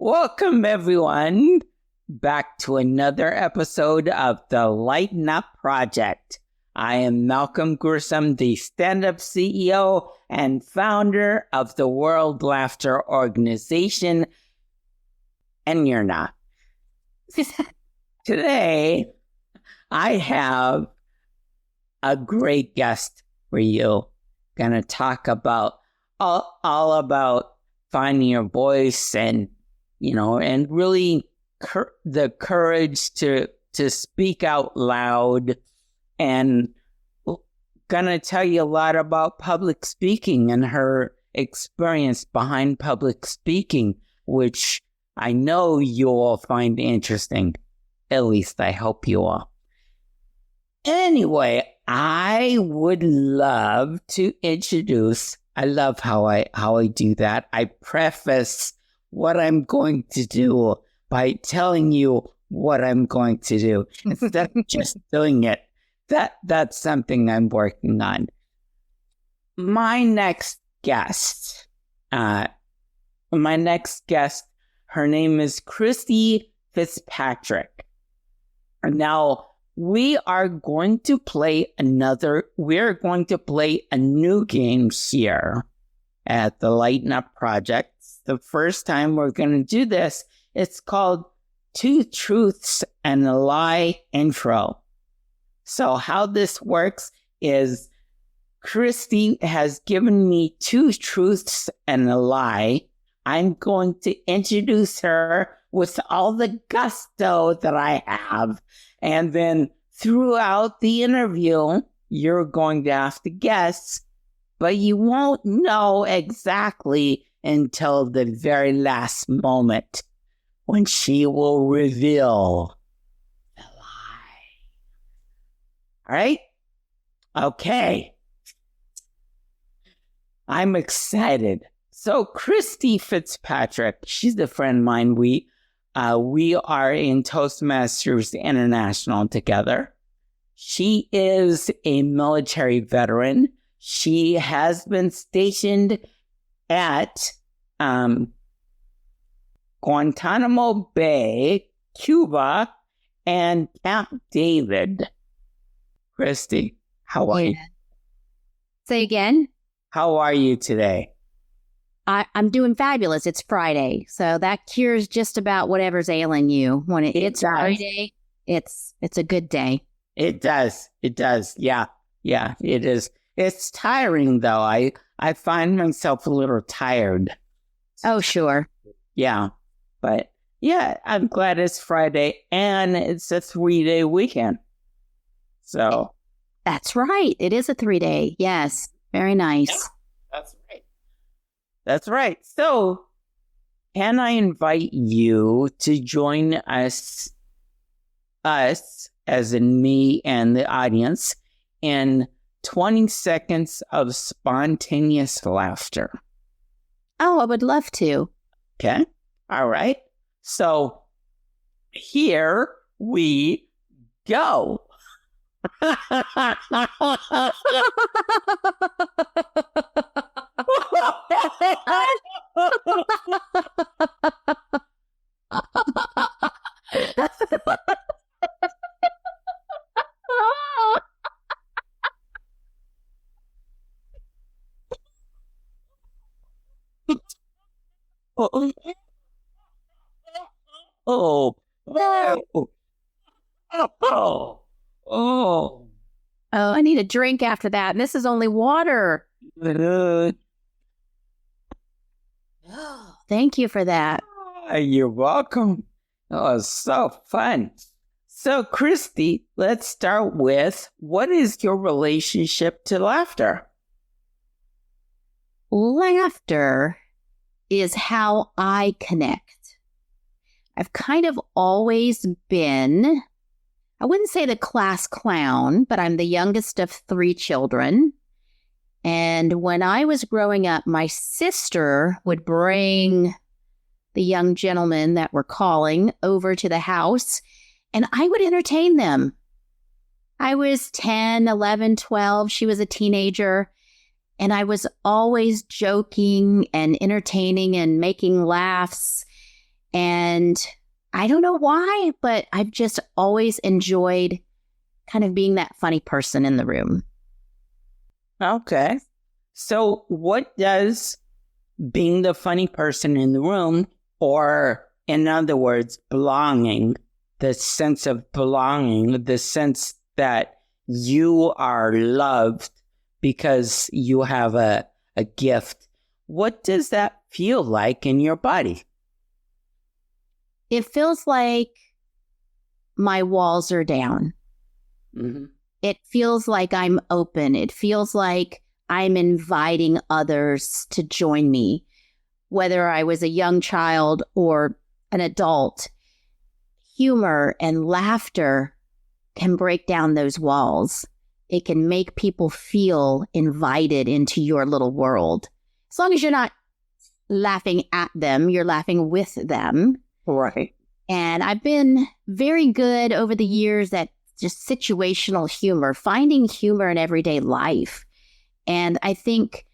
Welcome, everyone, back to another episode of the Lighten Up Project. I am Malcolm Grissom, the stand-up CEO and founder of the World Laughter Organization, and you're not. Today, I have a great guest for you. Gonna talk about all about finding your voice and really the courage to speak out loud, and gonna tell you a lot about public speaking and her experience behind public speaking, which I know you all find interesting. At least I hope you all. Anyway, I would love to introduce, I love how I do that. I preface what I'm going to do by telling you what I'm going to do instead of just doing it. That's something I'm working on. My next guest, her name is Christy Fitzpatrick. Now, we're going to play a new game here at the Lighten Up Project. The first time we're going to do this, it's called Two Truths and a Lie Intro. So how this works is Christy has given me two truths and a lie. I'm going to introduce her with all the gusto that I have. And then throughout the interview, you're going to have to guess, but you won't know exactly until the very last moment when she will reveal the lie. All right? Okay. I'm excited. So Christy Fitzpatrick, she's a friend of mine. We are in Toastmasters International together. She is a military veteran. She has been stationed at Guantanamo Bay, Cuba, and Camp David. Christy, how are you? Say again? How are you today? I'm doing fabulous. It's Friday, so that cures just about whatever's ailing you. When it's Friday, it's a good day. It does. Yeah, it is. It's tiring, though. I find myself a little tired. Oh, sure. Yeah, but yeah, I'm glad it's Friday, and it's a 3-day weekend. So that's right. It is a 3-day. Yes, very nice. Yeah, that's right. So, can I invite you to join us as in me and the audience, in 20 seconds of spontaneous laughter? Oh, I would love to. Okay. All right. So, here we go. Oh, I need a drink after that. And this is only water. Thank you for that. You're welcome. Oh, it's so fun. So, Christy, let's start with, what is your relationship to laughter? Laughter is how I connect. I've kind of always been, I wouldn't say the class clown, but I'm the youngest of 3 children. And when I was growing up, my sister would bring the young gentlemen that were calling over to the house, and I would entertain them. I was 10, 11, 12. She was a teenager. And I was always joking and entertaining and making laughs. And I don't know why, but I've just always enjoyed kind of being that funny person in the room. Okay. So what does being the funny person in the room, or in other words, belonging, the sense of belonging, the sense that you are loved because you have a gift, what does that feel like in your body? It feels like my walls are down. Mm-hmm. It feels like I'm open. It feels like I'm inviting others to join me, whether I was a young child or an adult. Humor and laughter can break down those walls. It can make people feel invited into your little world. As long as you're not laughing at them, you're laughing with them. Right. And I've been very good over the years at just situational humor, finding humor in everyday life. And I think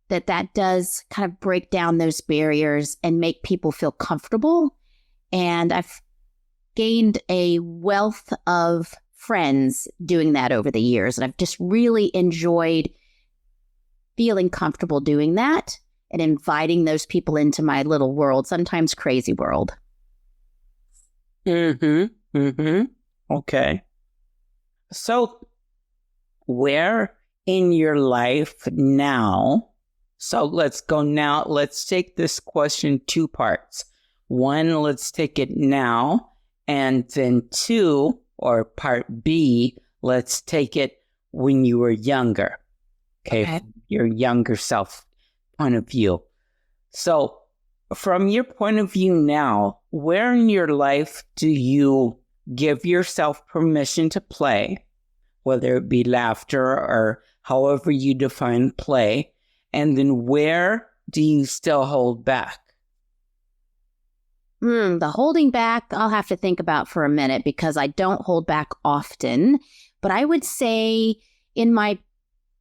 that does kind of break down those barriers and make people feel comfortable. And I've gained a wealth of friends doing that over the years. And I've just really enjoyed feeling comfortable doing that and inviting those people into my little world, sometimes crazy world. Okay. So where in your life now, so let's go now, let's take this question two parts. One, let's take it now, and then two, or part B, let's take it when you were younger. Okay. Your younger self point of view. So from your point of view now, where in your life do you give yourself permission to play, whether it be laughter or however you define play, and then where do you still hold back? The holding back, I'll have to think about for a minute because I don't hold back often. But I would say in my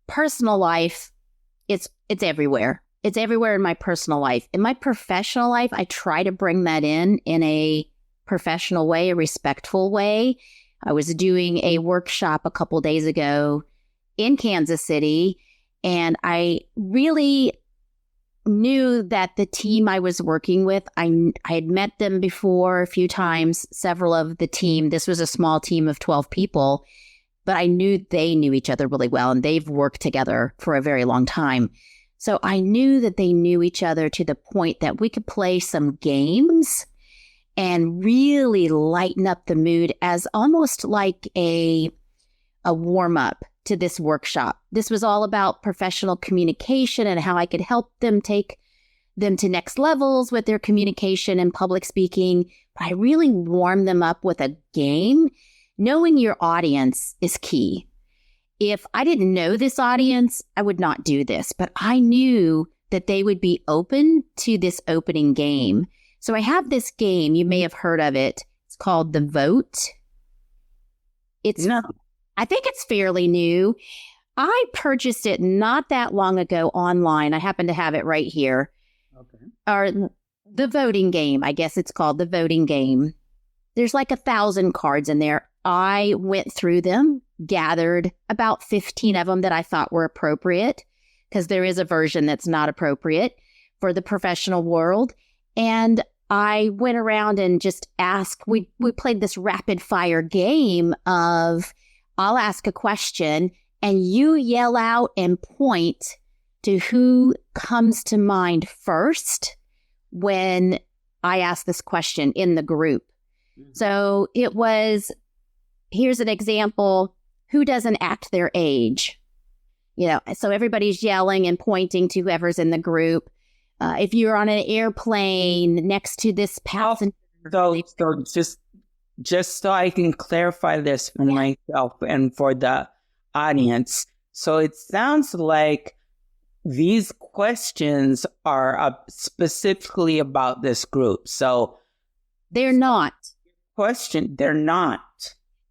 personal life, it's everywhere. It's everywhere in my personal life. In my professional life, I try to bring that in a professional way, a respectful way. I was doing a workshop a couple days ago in Kansas City, and I really knew that the team I was working with, I had met them before a few times, several of the team. This was a small team of 12 people, but I knew they knew each other really well, and they've worked together for a very long time. So I knew that they knew each other to the point that we could play some games and really lighten up the mood as almost like a warm-up to this workshop. This was all about professional communication and how I could help them take them to next levels with their communication and public speaking. But I really warmed them up with a game. Knowing your audience is key. If I didn't know this audience, I would not do this, but I knew that they would be open to this opening game. So I have this game, you may have heard of it. It's called The Vote. I think it's fairly new. I purchased it not that long ago online. I happen to have it right here. Okay. Or the voting game. I guess it's called The Voting Game. There's like 1,000 cards in there. I went through them, gathered about 15 of them that I thought were appropriate, because there is a version that's not appropriate for the professional world. And I went around and just asked, we played this rapid fire game of I'll ask a question and you yell out and point to who comes to mind first when I ask this question in the group. Mm-hmm. So it was, here's an example, who doesn't act their age? So everybody's yelling and pointing to whoever's in the group. If you're on an airplane next to this passenger. So just so I can clarify this for myself and for the audience. So it sounds like these questions are specifically about this group. So they're not. They're not.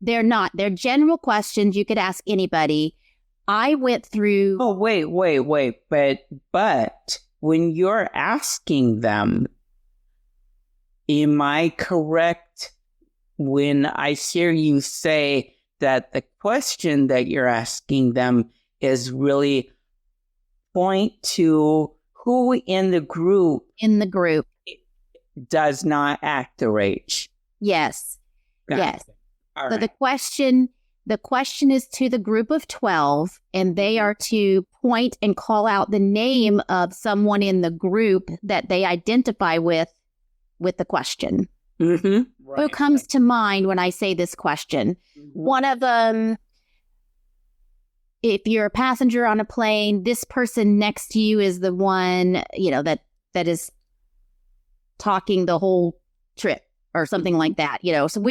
They're not. They're general questions you could ask anybody. I went through. Oh, wait. But when you're asking them, am I correct when I hear you say that the question that you're asking them is really point to who in the group does not act their age? Yes. Got Yes. it. All So right. the question is to the group of 12, and they are to point and call out the name of someone in the group that they identify with the question. Mm-hmm. Who comes to mind when I say this question? One of them, if you're a passenger on a plane, this person next to you is the one, that is talking the whole trip or something like that, So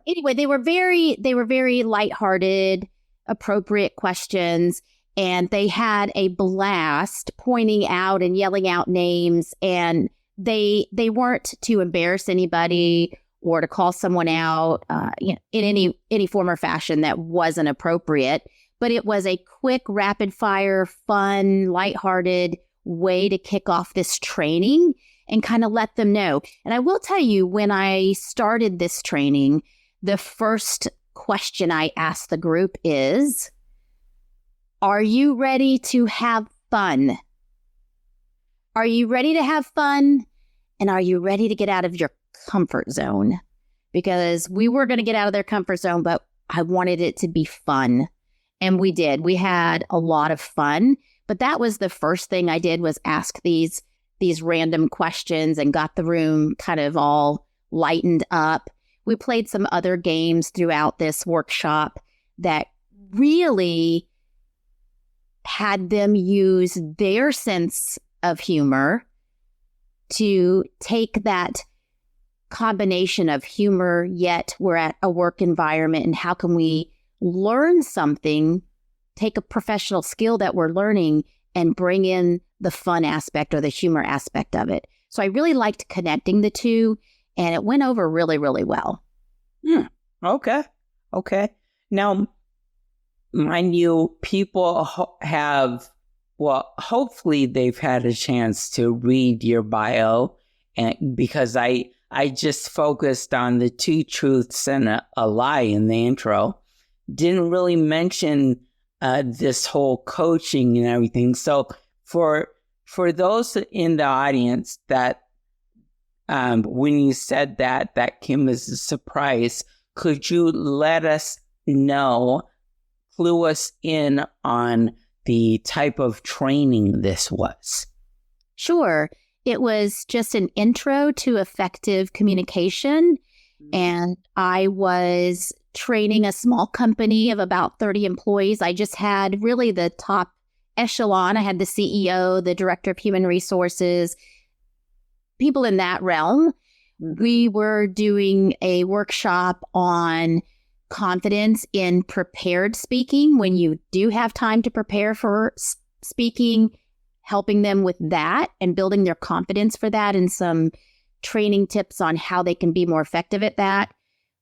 anyway, they were very lighthearted, appropriate questions, and they had a blast pointing out and yelling out names, and they weren't to embarrass anybody or to call someone out, in any form or fashion that wasn't appropriate. But it was a quick, rapid fire, fun, lighthearted way to kick off this training and kind of let them know. And I will tell you, when I started this training, the first question I asked the group is, are you ready to have fun? Are you ready to have fun? And are you ready to get out of your comfort zone? Because we were going to get out of their comfort zone, but I wanted it to be fun. And we did. We had a lot of fun. But that was the first thing I did, was ask these random questions and got the room kind of all lightened up. We played some other games throughout this workshop that really had them use their sense of humor to take that combination of humor, yet we're at a work environment, and how can we learn something, take a professional skill that we're learning and bring in the fun aspect or the humor aspect of it. So I really liked connecting the two, and it went over really, really well. Okay. Now, mind you, people hopefully they've had a chance to read your bio, and because I just focused on the 2 truths and a lie in the intro. Didn't really mention this whole coaching and everything. So for those in the audience that when you said that came as a surprise, could you let us know, clue us in on the type of training this was? Sure. It was just an intro to effective communication. And I was training a small company of about 30 employees. I just had really the top echelon. I had the CEO, the director of human resources, people in that realm. We were doing a workshop on confidence in prepared speaking, when you do have time to prepare for speaking, helping them with that and building their confidence for that, and some training tips on how they can be more effective at that.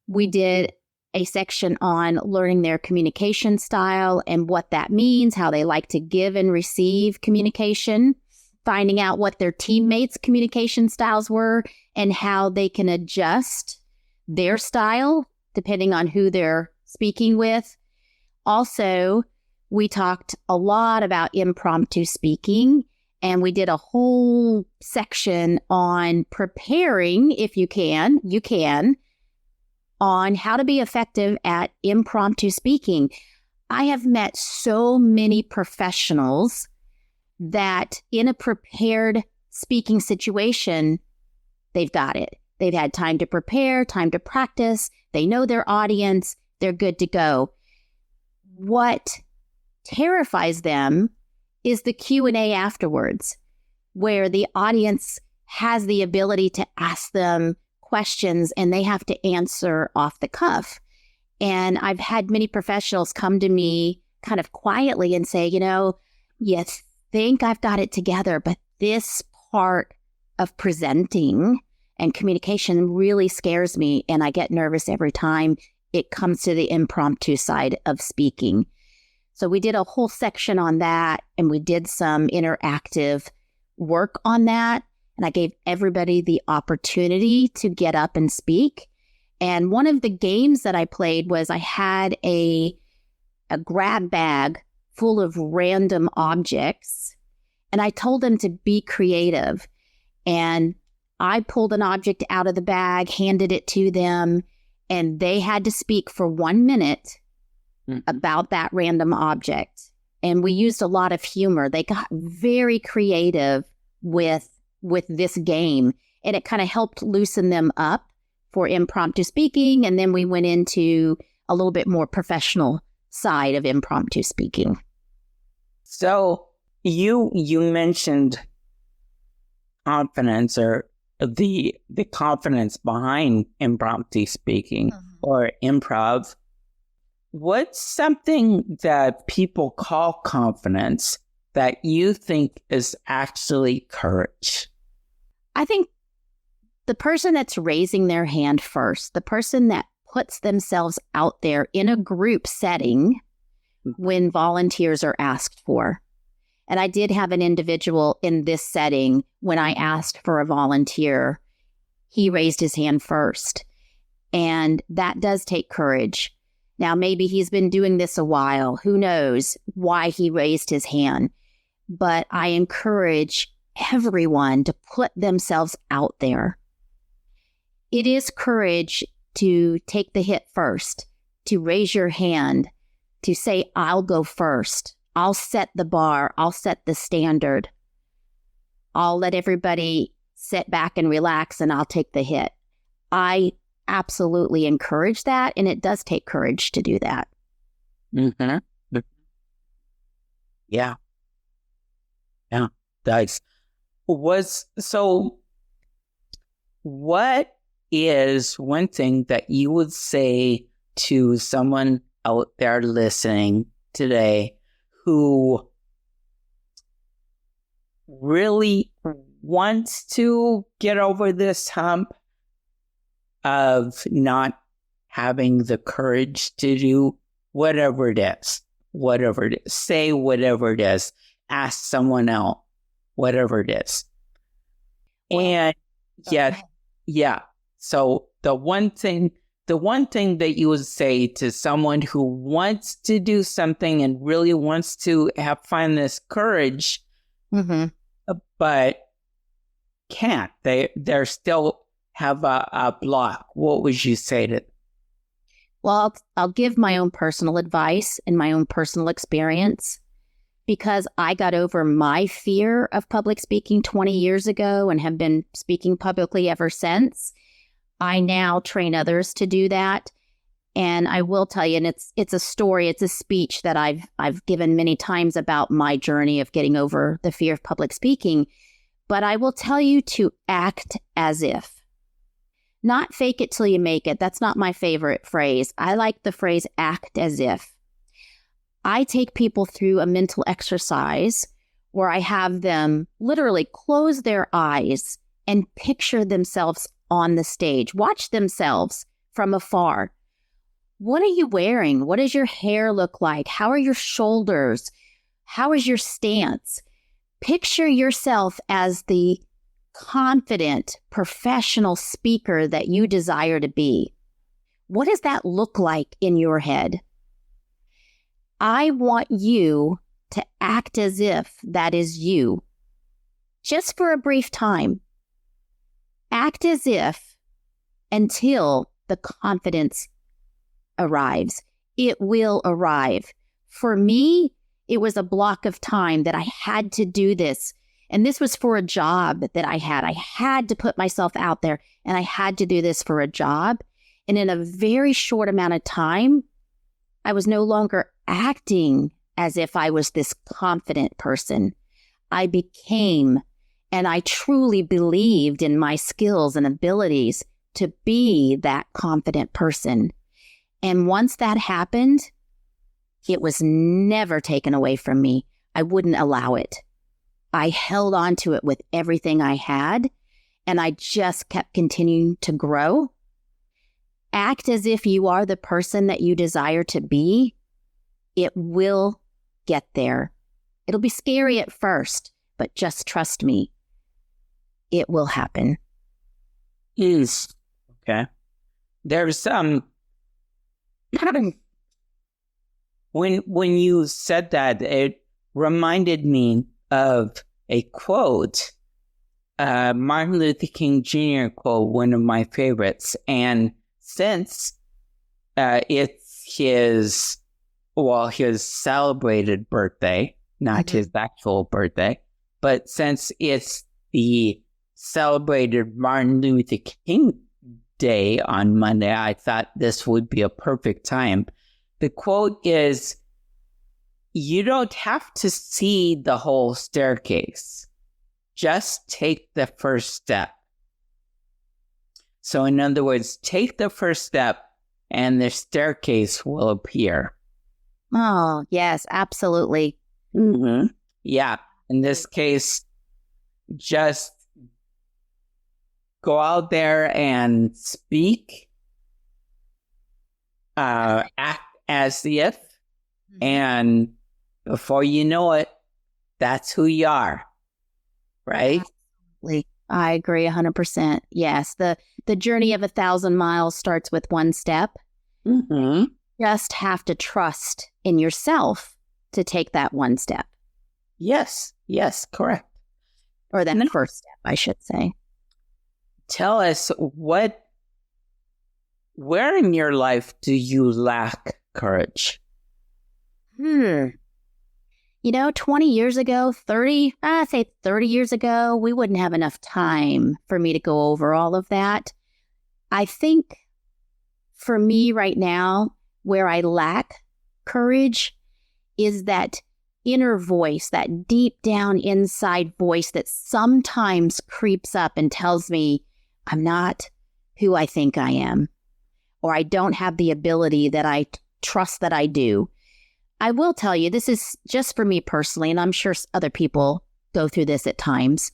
We did a section on learning their communication style and what that means, how they like to give and receive communication, finding out what their teammates' communication styles were and how they can adjust their style depending on who they're speaking with. Also, we talked a lot about impromptu speaking, and we did a whole section on preparing, if you can, on how to be effective at impromptu speaking. I have met so many professionals that in a prepared speaking situation, they've got it. They've had time to prepare, time to practice. They know their audience. They're good to go. What terrifies them is the Q&A afterwards, where the audience has the ability to ask them questions and they have to answer off the cuff. And I've had many professionals come to me kind of quietly and say, you think I've got it together, but this part of presenting and communication really scares me, and I get nervous every time it comes to the impromptu side of speaking. So we did a whole section on that, and we did some interactive work on that. and I gave everybody the opportunity to get up and speak. And one of the games that I played was I had a grab bag full of random objects, and I told them to be creative. And I pulled an object out of the bag, handed it to them, and they had to speak for 1 minute about that random object. And we used a lot of humor. They got very creative with this game, and it kind of helped loosen them up for impromptu speaking. And then we went into a little bit more professional side of impromptu speaking. So you mentioned confidence, or the confidence behind impromptu speaking or improv. What's something that people call confidence that you think is actually courage? I think the person that's raising their hand first, the person that puts themselves out there in a group setting when volunteers are asked for. And I did have an individual in this setting when I asked for a volunteer, he raised his hand first. And that does take courage. Now, maybe he's been doing this a while. Who knows why he raised his hand? But I encourage everyone to put themselves out there. It is courage to take the hit first, to raise your hand, to say, I'll go first. I'll set the bar. I'll set the standard. I'll let everybody sit back and relax, and I'll take the hit. I absolutely encourage that, and it does take courage to do that. Mm-hmm. Yeah. That's what is one thing that you would say to someone out there listening today who really wants to get over this hump of not having the courage to do whatever it is, say whatever it is, ask someone else, whatever it is. And yeah. So the one thing that you would say to someone who wants to do something and really wants to find this courage, but can't, they're still have a block, what would you say to them? Well, I'll give my own personal advice and my own personal experience, because I got over my fear of public speaking 20 years ago and have been speaking publicly ever since. I now train others to do that. And I will tell you, and it's a story, it's a speech that I've given many times about my journey of getting over the fear of public speaking. But I will tell you to act as if. Not fake it till you make it. That's not my favorite phrase. I like the phrase act as if. I take people through a mental exercise where I have them literally close their eyes and picture themselves on the stage. Watch themselves from afar. What are you wearing? What does your hair look like? How are your shoulders? How is your stance? Picture yourself as the confident, professional speaker that you desire to be. What does that look like in your head? I want you to act as if that is you, just for a brief time. Act as if until the confidence arrives. It will arrive. For me, it was a block of time that I had to do this. And this was for a job that I had. I had to put myself out there, and I had to do this for a job. And in a very short amount of time, I was no longer acting as if I was this confident person. I became, and I truly believed in my skills and abilities to be that confident person. And once that happened, it was never taken away from me. I wouldn't allow it. I held on to it with everything I had, and I just kept continuing to grow. Act as if you are the person that you desire to be. It will get there. It'll be scary at first, but just trust me. it will happen. Is okay. There's when you said that, it reminded me of a quote, Martin Luther King Jr. quote, one of my favorites. And since it's his celebrated birthday, not his actual birthday, but since it's the celebrated Martin Luther King Day on Monday, I thought this would be a perfect time. The quote is, "You don't have to see the whole staircase. Just take the first step." So in other words, take the first step and the staircase will appear. Oh, yes, absolutely. Mm-hmm. Yeah. In this case, just go out there and speak, act as if, and before you know it, that's who you are, right? Absolutely. I agree 100%. Yes, the journey of 1,000 miles starts with one step. Mm-hmm. You just have to trust in yourself to take that one step. Yes, correct. Or that first step, I should say. Tell us, where in your life do you lack courage? 20 years ago, 30 years ago, we wouldn't have enough time for me to go over all of that. I think for me right now, where I lack courage is that inner voice, that deep down inside voice that sometimes creeps up and tells me I'm not who I think I am, or I don't have the ability that I trust that I do. I will tell you, this is just for me personally, and I'm sure other people go through this at times,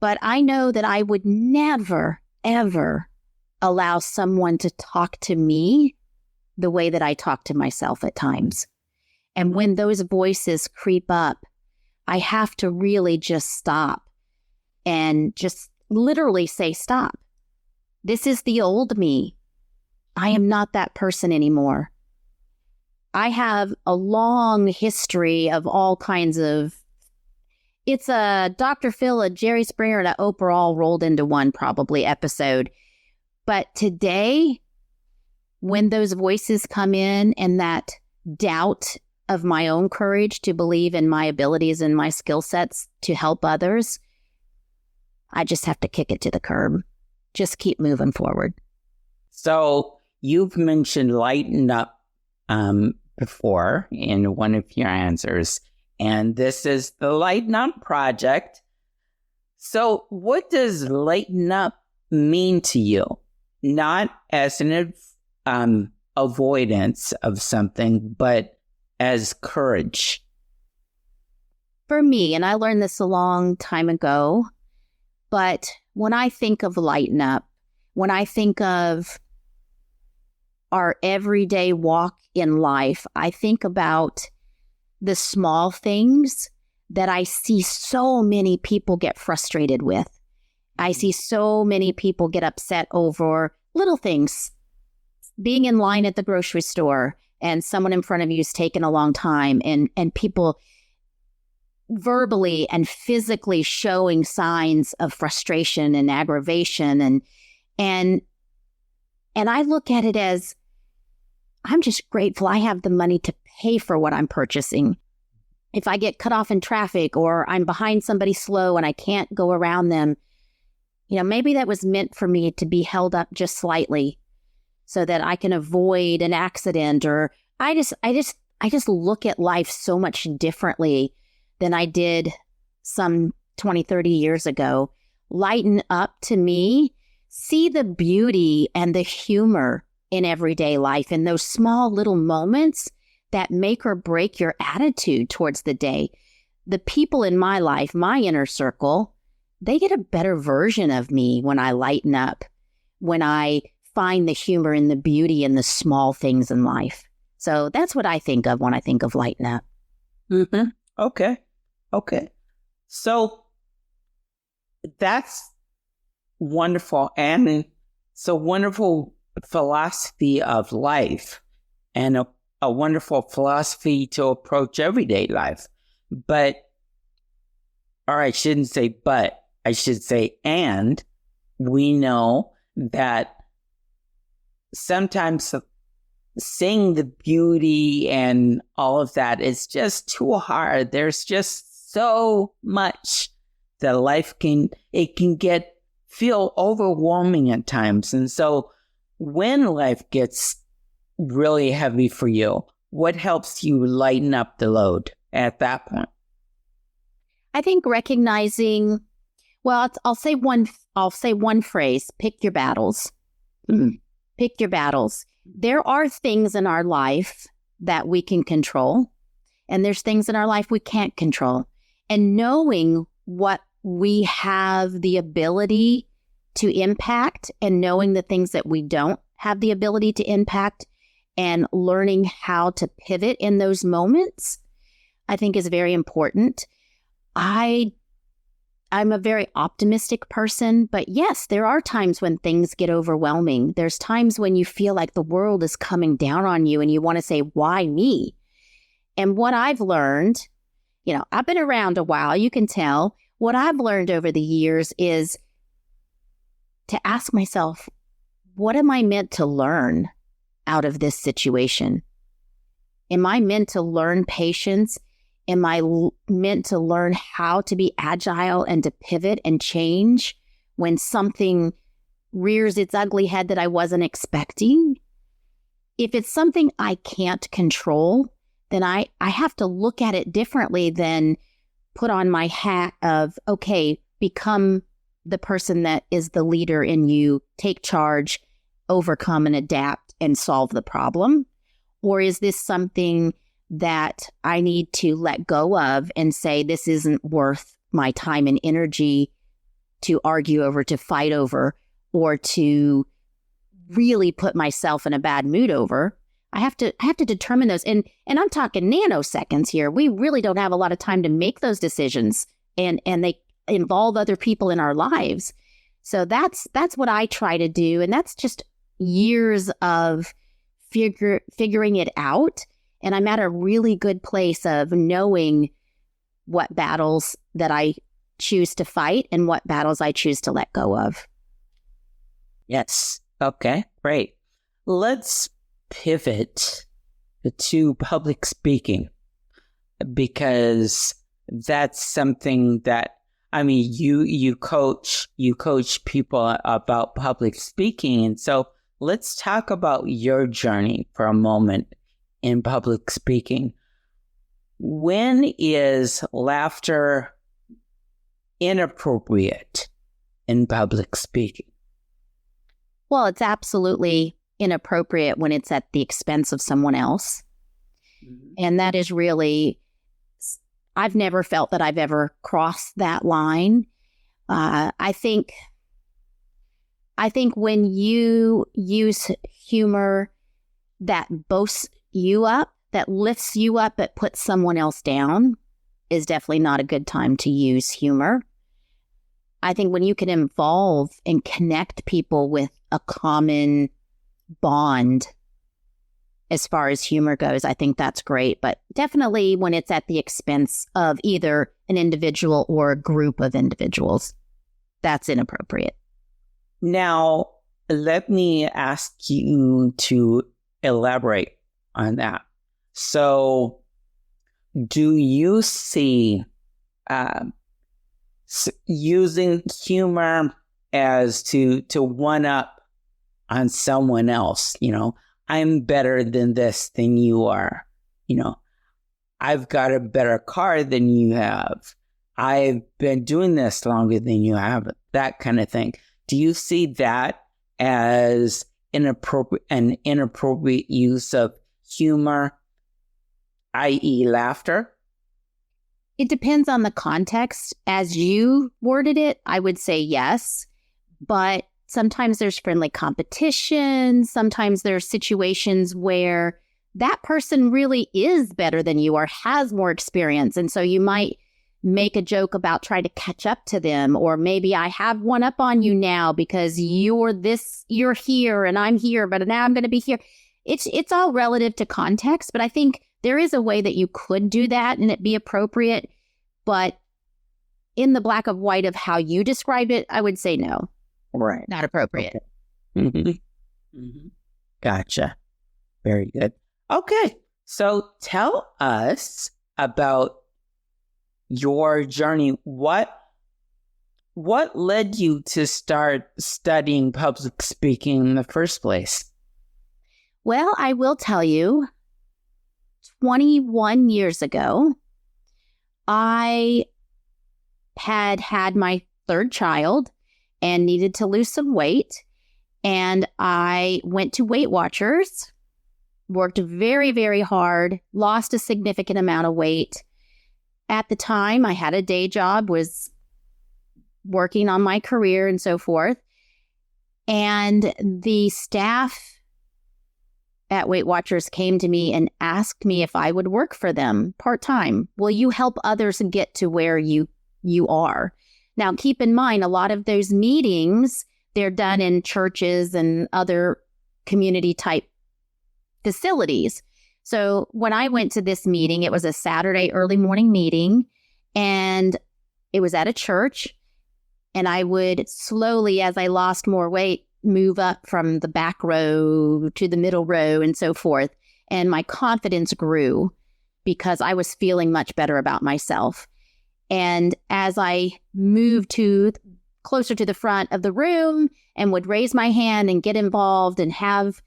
but I know that I would never, ever allow someone to talk to me the way that I talk to myself at times. And when those voices creep up, I have to really just stop and just literally say, stop. This is the old me. I am not that person anymore. I have a long history of all kinds of, it's a Dr. Phil, a Jerry Springer, and a Oprah all rolled into one probably episode. But today, when those voices come in and that doubt of my own courage to believe in my abilities and my skill sets to help others, I just have to kick it to the curb. Just keep moving forward. So you've mentioned lighten up before in one of your answers, and this is the Lighten Up Project. So what does lighten up mean to you? Not as an avoidance of something, but as courage. For me, and I learned this a long time ago, but when I think of lighten up, when I think of our everyday walk in life, I think about the small things that I see so many people get frustrated with. I see so many people get upset over little things. Being in line at the grocery store and someone in front of you is taking a long time, and people verbally and physically showing signs of frustration and aggravation. And I look at it as, I'm just grateful I have the money to pay for what I'm purchasing. If I get cut off in traffic or I'm behind somebody slow and I can't go around them, maybe that was meant for me to be held up just slightly so that I can avoid an accident. Or I just look at life so much differently than I did some 20, 30 years ago. Lighten up to me, see the beauty and the humor in everyday life, in those small little moments that make or break your attitude towards the day. The people in my life, my inner circle, they get a better version of me when I lighten up, when I find the humor and the beauty in the small things in life. So that's what I think of when I think of lighten up. Mm-hmm. Okay. So that's wonderful. And it's a wonderful philosophy of life and a wonderful philosophy to approach everyday life. But, or I shouldn't say but, I should say and, we know that sometimes seeing the beauty and all of that is just too hard. There's just so much that life can feel overwhelming at times. And so when life gets really heavy for you, what helps you lighten up the load at that point? I think recognizing, well, I'll say one phrase, pick your battles. Pick your battles. There are things in our life that we can control, and there's things in our life we can't control. And knowing what we have the ability to impact and knowing the things that we don't have the ability to impact and learning how to pivot in those moments, I think is very important. I'm a very optimistic person, but yes, there are times when things get overwhelming. There's times when you feel like the world is coming down on you and you want to say, why me? And what I've learned, I've been around a while, you can tell. What I've learned over the years is to ask myself, what am I meant to learn out of this situation? Am I meant to learn patience? Am I meant to learn how to be agile and to pivot and change when something rears its ugly head that I wasn't expecting? If it's something I can't control, then I have to look at it differently than put on my hat of, okay, become the person that is the leader in you, take charge, overcome and adapt and solve the problem? Or is this something that I need to let go of and say, this isn't worth my time and energy to argue over, to fight over, or to really put myself in a bad mood over? I have to determine those. And I'm talking nanoseconds here. We really don't have a lot of time to make those decisions, and they involve other people in our lives. So that's what I try to do. And that's just years of figuring it out. And I'm at a really good place of knowing what battles that I choose to fight and what battles I choose to let go of. Yes. Okay, great. Let's pivot to public speaking, because that's something that, you coach people about public speaking. And so let's talk about your journey for a moment in public speaking. When is laughter inappropriate in public speaking? Well, it's absolutely inappropriate when it's at the expense of someone else. Mm-hmm. And that is really, I've never felt that I've ever crossed that line. I think when you use humor that boasts you up, that lifts you up, but puts someone else down, is definitely not a good time to use humor. I think when you can involve and connect people with a common bond as far as humor goes, I think that's great. But definitely when it's at the expense of either an individual or a group of individuals, that's inappropriate. Now, let me ask you to elaborate on that. So, do you see using humor as to one up on someone else? I'm better than this than you are. I've got a better car than you have. I've been doing this longer than you have. That kind of thing. Do you see that as an inappropriate use of humor, i.e. laughter? It depends on the context. As you worded it, I would say yes. But sometimes there's friendly competition. Sometimes there's situations where that person really is better than you or has more experience. And so you might make a joke about trying to catch up to them, or maybe I have one up on you now because you're here and I'm here, but now I'm going to be here. It's all relative to context, but I think there is a way that you could do that and it be appropriate. But in the black and white of how you described it, I would say no. Right. Not appropriate. Okay. Gotcha. Very good. Okay. So tell us about your journey. What led you to start studying public speaking in the first place? Well, I will tell you, 21 years ago, I had my third child and needed to lose some weight. And I went to Weight Watchers, worked very, very hard, lost a significant amount of weight. At the time, I had a day job, was working on my career and so forth. And the staff at Weight Watchers came to me and asked me if I would work for them part-time. Will you help others get to where you are? Now, keep in mind, a lot of those meetings, they're done in churches and other community type facilities. So when I went to this meeting, it was a Saturday early morning meeting, and it was at a church. And I would slowly, as I lost more weight, move up from the back row to the middle row and so forth. And my confidence grew because I was feeling much better about myself. And as I moved to closer to the front of the room and would raise my hand and get involved and have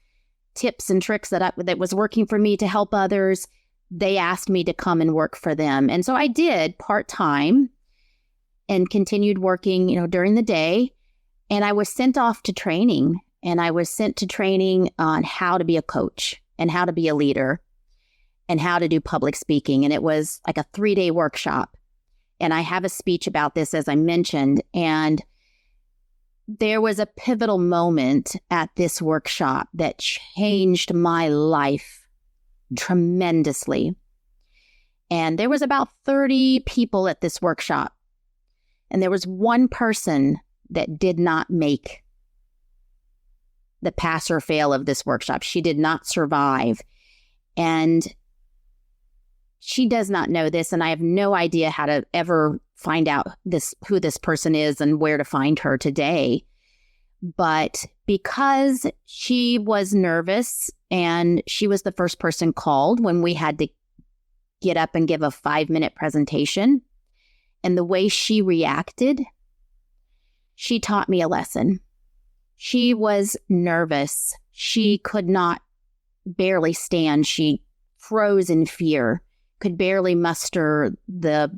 tips and tricks that was working for me to help others, they asked me to come and work for them. And so I did part-time and continued working, during the day. And I was sent off to training, and I was sent to training on how to be a coach and how to be a leader and how to do public speaking. And it was like a 3-day workshop. And I have a speech about this, as I mentioned. And there was a pivotal moment at this workshop that changed my life tremendously. And there was about 30 people at this workshop. And there was one person that did not make the pass or fail of this workshop. She did not survive. And she does not know this, and I have no idea how to ever find out who this person is and where to find her today. But because she was nervous and she was the first person called when we had to get up and give a 5-minute presentation, and the way she reacted, she taught me a lesson. She was nervous. She could not barely stand. She froze in fear, could barely muster the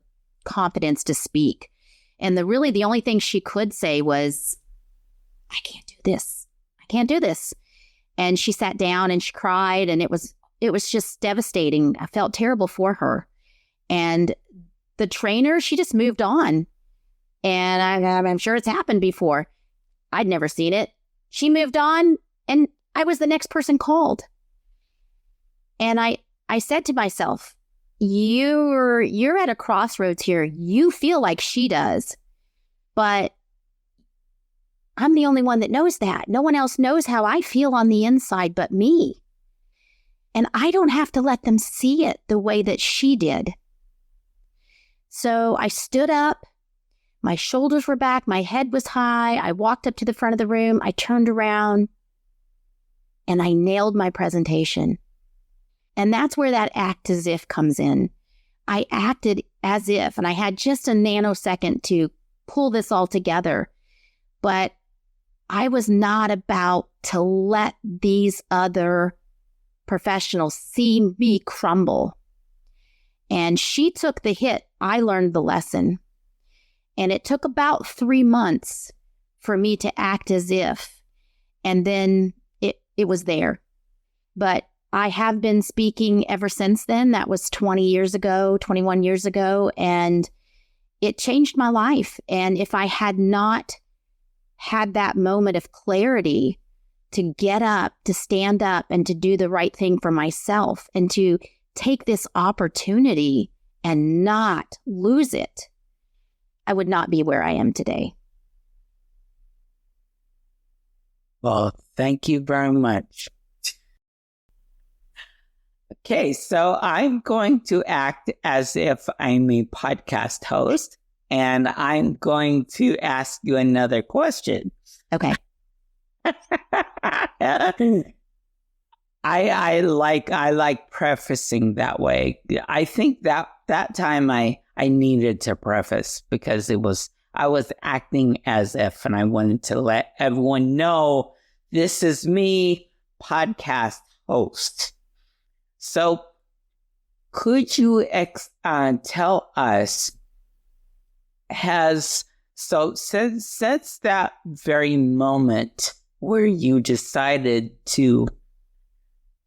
confidence to speak. And the only thing she could say was, I can't do this. I can't do this. And she sat down and she cried, and it was just devastating. I felt terrible for her. And the trainer, she just moved on. And I'm sure it's happened before. I'd never seen it. She moved on, and I was the next person called. And I said to myself, you're at a crossroads here. You feel like she does, but I'm the only one that knows that. No one else knows how I feel on the inside but me. And I don't have to let them see it the way that she did. So I stood up. My shoulders were back. My head was high. I walked up to the front of the room. I turned around and I nailed my presentation. And that's where that act as if comes in. I acted as if, and I had just a nanosecond to pull this all together. But I was not about to let these other professionals see me crumble. And she took the hit. I learned the lesson. And it took about 3 months for me to act as if, and then it was there. But I have been speaking ever since then. That was 20 years ago, 21 years ago, and it changed my life. And if I had not had that moment of clarity to get up, to stand up, and to do the right thing for myself, and to take this opportunity and not lose it, I would not be where I am today. Well, thank you very much. Okay, so I'm going to act as if I'm a podcast host, and I'm going to ask you another question. Okay. I like prefacing that way. I think that time I needed to preface because I was acting as if, and I wanted to let everyone know this is me, podcast host. So could you tell us, since that very moment where you decided to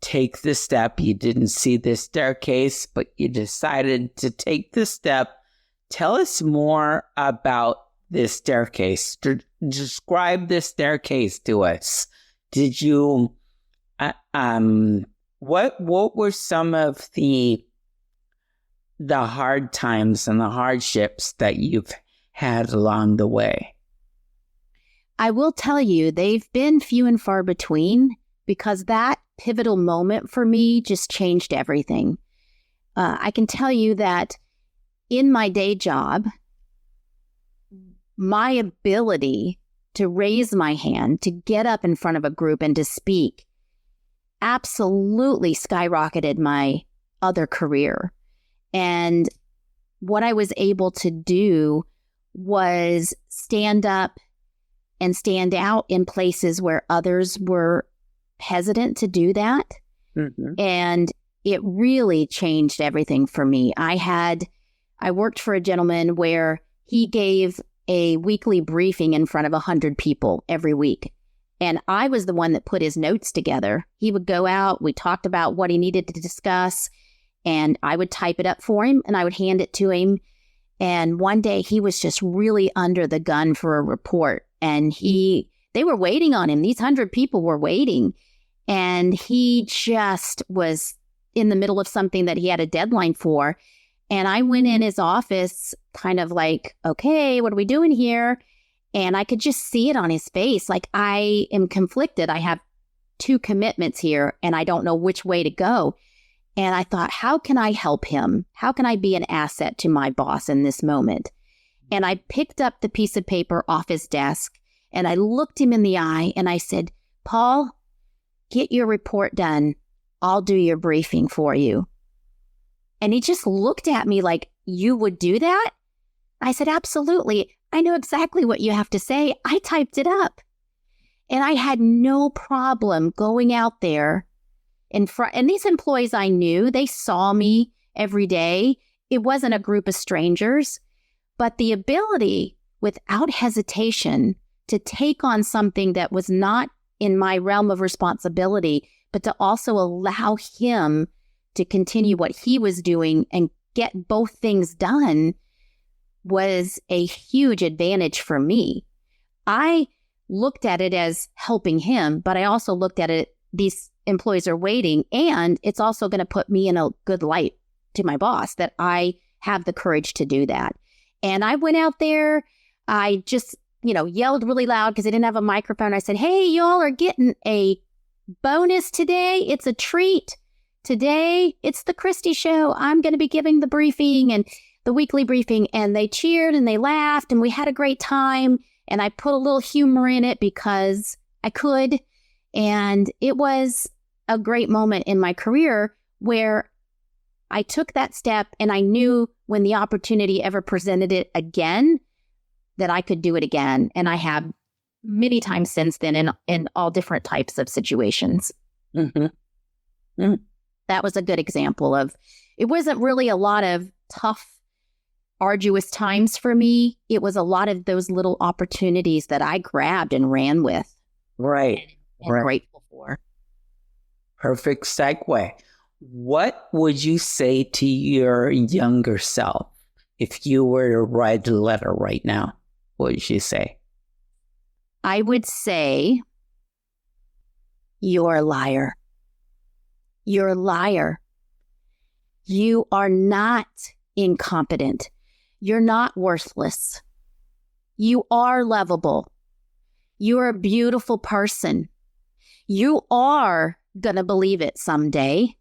take the step, you didn't see the staircase, but you decided to take the step, tell us more about this staircase. Describe the staircase to us. Did you, what were some of the hard times and the hardships that you've had along the way? I will tell you, they've been few and far between, because that pivotal moment for me just changed everything. I can tell you that in my day job, my ability to raise my hand, to get up in front of a group and to speak, absolutely skyrocketed my other career. And what I was able to do was stand up and stand out in places where others were hesitant to do that. Mm-hmm. And it really changed everything for me. I worked for a gentleman where he gave a weekly briefing in front of 100 people every week. And I was the one that put his notes together. He would go out, we talked about what he needed to discuss, and I would type it up for him and I would hand it to him. And one day he was just really under the gun for a report, and they were waiting on him. These 100 people were waiting, and he just was in the middle of something that he had a deadline for. And I went in his office kind of like, okay, what are we doing here? And I could just see it on his face. Like, I am conflicted. I have 2 commitments here and I don't know which way to go. And I thought, how can I help him? How can I be an asset to my boss in this moment? And I picked up the piece of paper off his desk and I looked him in the eye and I said, Paul, get your report done. I'll do your briefing for you. And he just looked at me like, you would do that? I said, absolutely. I know exactly what you have to say. I typed it up. And I had no problem going out there in front. And these employees I knew, they saw me every day. It wasn't a group of strangers, but the ability without hesitation to take on something that was not in my realm of responsibility, but to also allow him to continue what he was doing and get both things done was a huge advantage for me. I looked at it as helping him, but I also looked at it, these employees are waiting, and it's also going to put me in a good light to my boss that I have the courage to do that. And I went out there, I just, yelled really loud because I didn't have a microphone. I said, hey, y'all are getting a bonus today. It's a treat. Today, it's the Christy Show. I'm going to be giving the briefing and the weekly briefing. And they cheered and they laughed and we had a great time. And I put a little humor in it because I could. And it was a great moment in my career where I took that step and I knew when the opportunity ever presented it again, that I could do it again. And I have many times since then in all different types of situations. Mm-hmm. Mm-hmm. That was a good example of, it wasn't really a lot of tough, arduous times for me. It was a lot of those little opportunities that I grabbed and ran with. Right. And grateful for. Perfect segue. What would you say to your younger self if you were to write a letter right now? What would you say? I would say, you're a liar. You're a liar. You are not incompetent. You're not worthless. You are lovable. You're a beautiful person. You are going to believe it someday.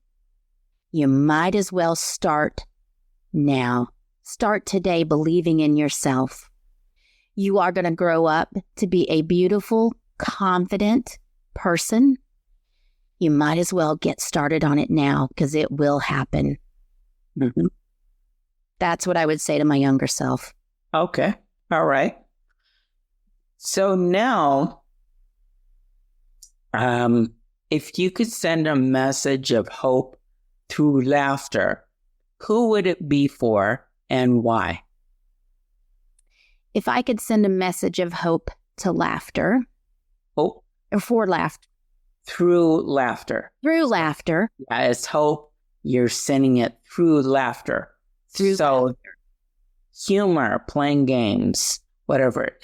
You might as well start now. Start today believing in yourself. You are going to grow up to be a beautiful, confident person. You might as well get started on it now because it will happen. Mhm. That's what I would say to my younger self. Okay. All right. So now, if you could send a message of hope through laughter, who would it be for and why? If I could send a message of hope to laughter, Oh, or for laughter, through laughter. through laughter, As hope, you're sending it through laughter. Through so, humor, playing games, whatever.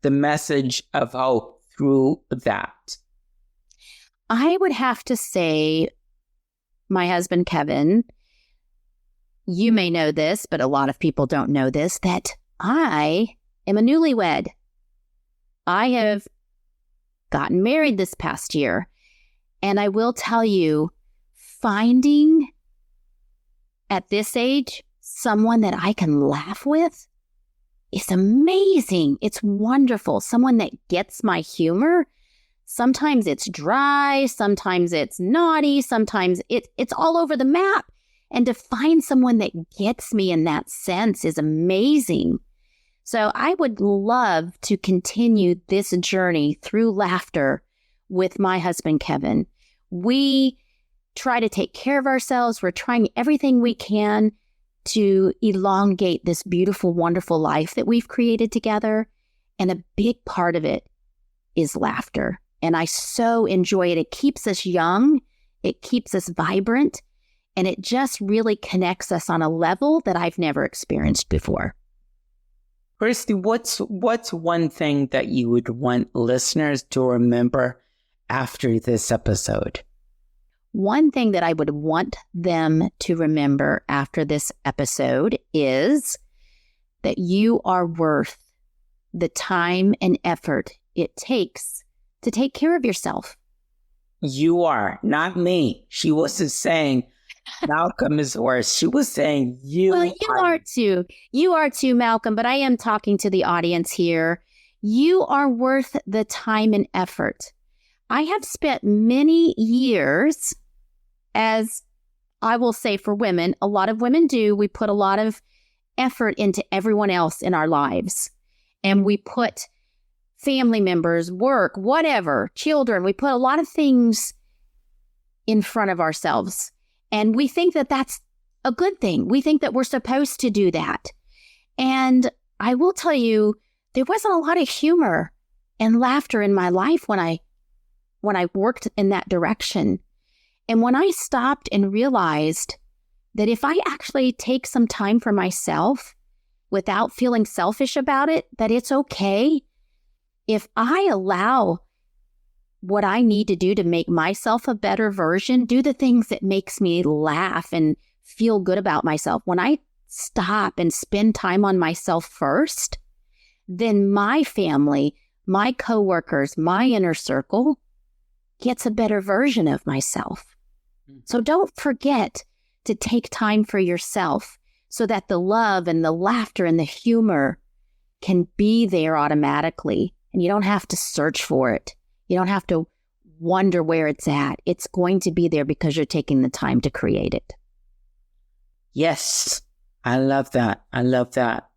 The message of hope through that. I would have to say, my husband, Kevin, you may know this, but a lot of people don't know this, that I am a newlywed. I have gotten married this past year. And I will tell you, finding at this age someone that I can laugh with is amazing. It's wonderful. Someone that gets my humor. Sometimes it's dry, sometimes it's naughty, sometimes it's all over the map. And to find someone that gets me in that sense is amazing. So I would love to continue this journey through laughter with my husband, Kevin. We try to take care of ourselves. We're trying everything we can to elongate this beautiful, wonderful life that we've created together. And a big part of it is laughter. And I so enjoy it. It keeps us young. It keeps us vibrant. And it just really connects us on a level that I've never experienced before. Christy, what's one thing that you would want listeners to remember after this episode? One thing that I would want them to remember after this episode is that you are worth the time and effort it takes to take care of yourself. You are, not me. She wasn't saying Malcolm is worse. She was saying you Well, you are too. You are too, Malcolm, but I am talking to the audience here. You are worth the time and effort. I have spent many years, as I will say for women, a lot of women do, we put a lot of effort into everyone else in our lives. And we put family members, work, whatever, children, we put a lot of things in front of ourselves. And we think that that's a good thing. We think that we're supposed to do that. And I will tell you, there wasn't a lot of humor and laughter in my life when I worked in that direction. And when I stopped and realized that if I actually take some time for myself without feeling selfish about it, that it's okay. If I allow what I need to do to make myself a better version, do the things that makes me laugh and feel good about myself. When I stop and spend time on myself first, then my family, my coworkers, my inner circle gets a better version of myself. So don't forget to take time for yourself so that the love and the laughter and the humor can be there automatically. And you don't have to search for it. You don't have to wonder where it's at. It's going to be there because you're taking the time to create it. Yes, I love that. I love that.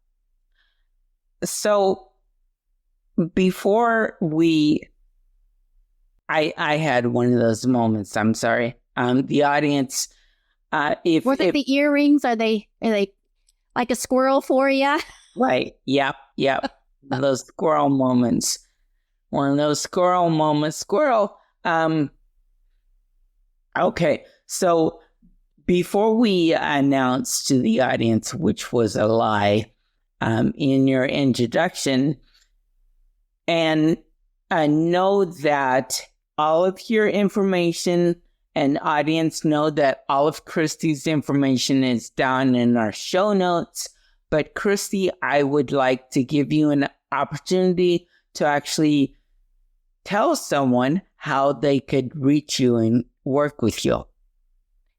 So before I had one of those moments. I'm sorry. The audience, Were they the earrings? Are they like a squirrel for you? Right. Yep. One of those squirrel moments. Squirrel. Okay. So before we announced to the audience, which was a lie, in your introduction, and I know that all of your information and audience know that all of Christy's information is down in our show notes. But Christy, I would like to give you an opportunity to actually tell someone how they could reach you and work with you.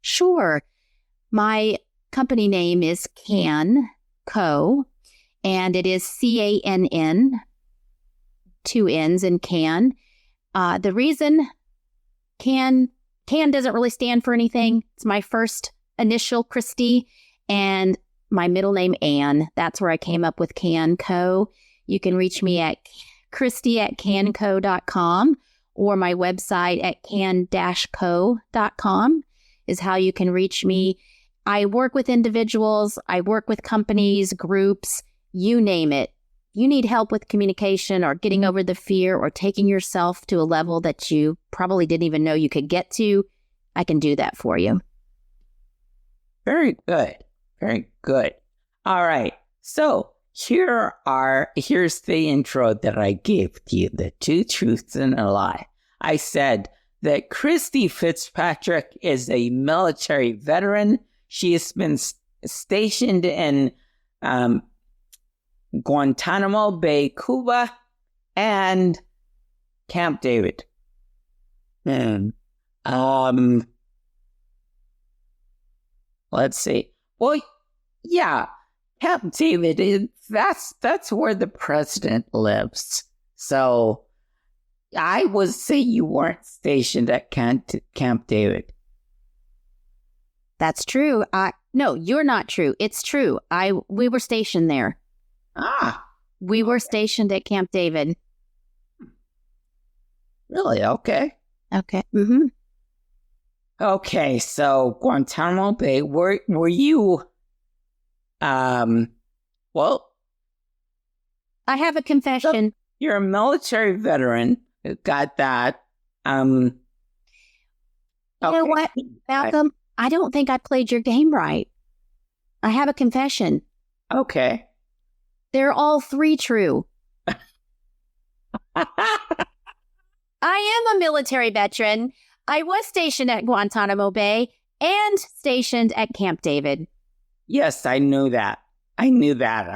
Sure. My company name is Cann Co., and it is CANN, 2 N's in Cann. The reason Cann doesn't really stand for anything. It's my first initial, Christy, and my middle name, Ann. That's where I came up with Cann Co. You can reach me at christy@cannco.com, or my website at cann-co.com is how you can reach me. I work with individuals. I work with companies, groups, you name it. You need help with communication or getting over the fear or taking yourself to a level that you probably didn't even know you could get to. I can do that for you. Very good. Very good. All right. So here's the intro that I gave to you, the 2 truths and a lie. I said that Christy Fitzpatrick is a military veteran. She has been stationed in Guantanamo Bay, Cuba, and Camp David. Let's see. Well, yeah, Camp David, that's where the president lives. So I would say you weren't stationed at Camp David. That's true. No, you're not true. It's true. We were stationed there. We were stationed at Camp David. Really? Okay. Okay. Mm-hmm. Okay, so Guantanamo Bay, were you, well... I have a confession. So you're a military veteran. Got that. You know what, Malcolm? I don't think I played your game right. I have a confession. Okay. They're all 3 true. I am a military veteran. I was stationed at Guantanamo Bay and stationed at Camp David. Yes, I knew that. I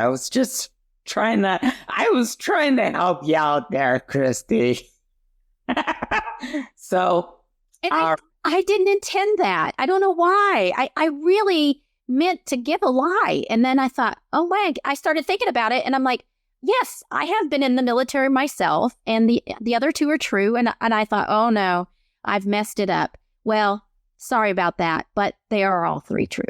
was just trying to help you out there, Christy. So, and I didn't intend that. I don't know why. I really meant to give a lie. And then I thought, oh, my, I started thinking about it. And I'm like, yes, I have been in the military myself. And the other 2 are true. And I thought, oh, no, I've messed it up. Well, sorry about that. But they are all 3 true.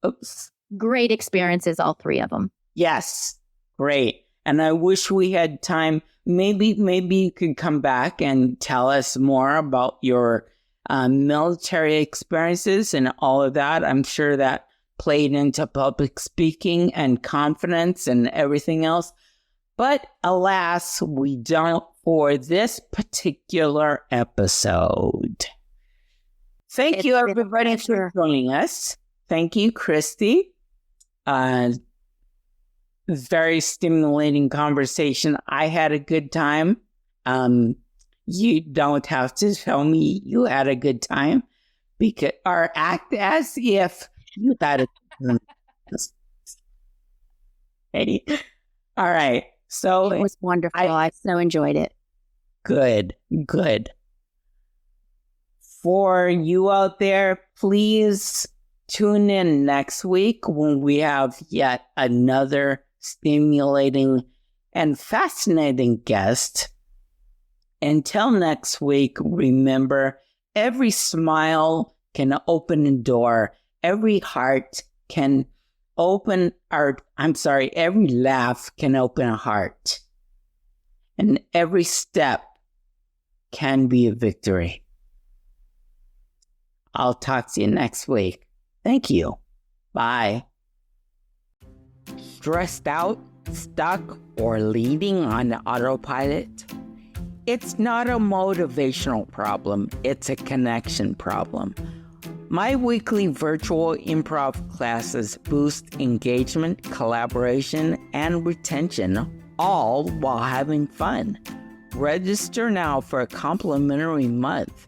Oops. Great experiences, all 3 of them. Yes. Great. And I wish we had time. Maybe you could come back and tell us more about your military experiences and all of that. I'm sure that played into public speaking and confidence and everything else. But alas, we don't for this particular episode. Thank you, everybody, for joining us. Thank you, Christy. Very stimulating conversation. I had a good time. You don't have to tell me you had a good time, or act as if you had a good time. Hey. All right. So it was wonderful. I so enjoyed it. Good. For you out there, please tune in next week when we have yet another stimulating and fascinating guest. Until next week, remember, every smile can open a door. Every heart can every laugh can open a heart. And every step can be a victory. I'll talk to you next week. Thank you. Bye. Stressed out, stuck, or leading on autopilot? It's not a motivational problem, it's a connection problem. My weekly virtual improv classes boost engagement, collaboration, and retention, all while having fun. Register now for a complimentary month.